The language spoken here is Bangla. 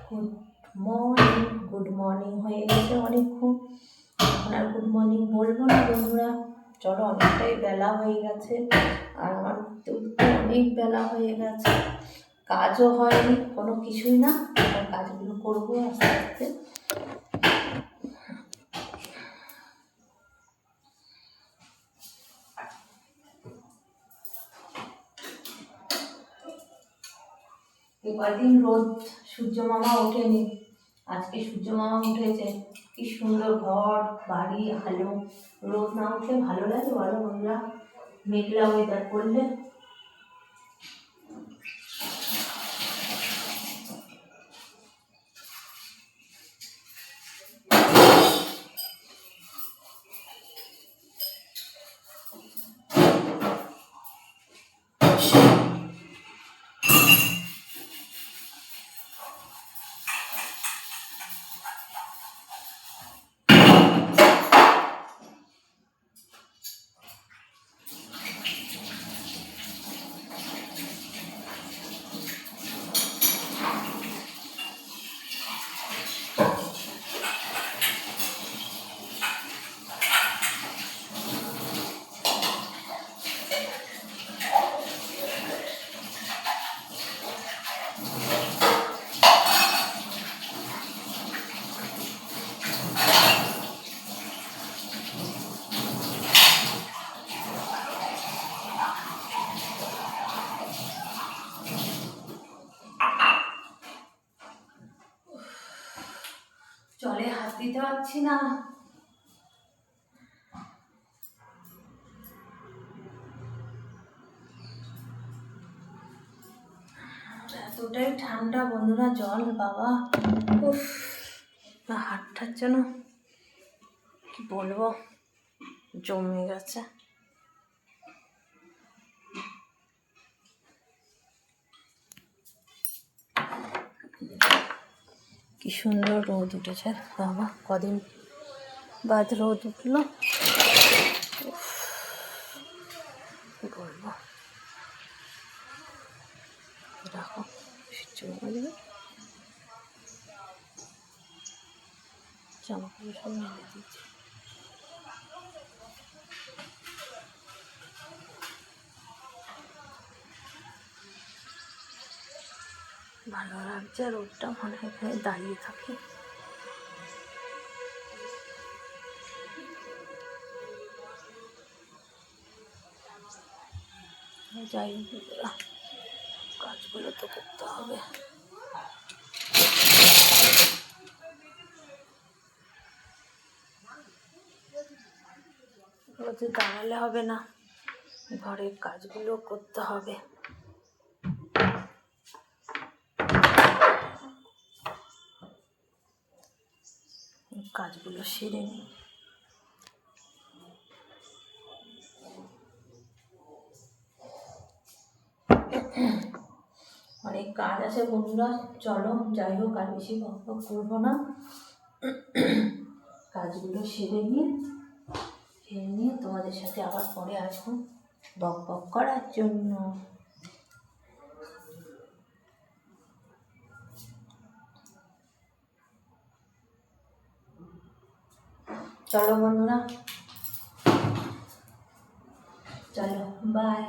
Good morning. গুড মর্নিং হয়ে গেছে অনেকক্ষণ, এখন আর গুড মর্নিং বলবো না বন্ধুরা। চলো, অনেকটাই বেলা হয়ে গেছে আর আমার উঠতে উঠতে অনেক বেলা হয়ে গেছে, কাজও হয়নি, কোনো কিছুই না। এবার কাজগুলো করবো আস্তে আস্তে। কয়েকদিন রোদ, সূর্য মামা ওঠেনি, আজকে সূর্য মামা উঠেছে। কি সুন্দর ঘর বাড়ি আলো। রোদ না উঠলে ভালো লাগে বলো বন্ধুরা? মেঘলা ওয়েদার করলে চলে হাত দিতে পারছি না। এতটাই ঠান্ডা বন্ধুরা, জল বাবা, উফ, হাতটার যেন কি বলবো, জমে গেছে। কি সুন্দর রোদ উঠেছে বাবা, কদিন বাদ রোদ উঠলো, কি বলবো। দেখো জামা কাপড় সব মেলে দিচ্ছি। ভালো লাগছে রোদটা, মনে হয় এখানে দাঁড়িয়ে থাকি। যাই বন্ধুরা, কাজগুলো তো করতে হবে। রোদে দাঁড়ালে হবে না, ঘরের কাজগুলো করতে হবে। কাজগুলো সেরে নিই। অনেক কাজ আছে বন্ধুরা, চলো যাই হোক, আর বেশি বকবক করবো না, কাজগুলো সেরে নিয়ে তোমাদের সাথে আবার পরে আসবো বকবক করার জন্য। চলো বন্ধুরা, চলো বাই।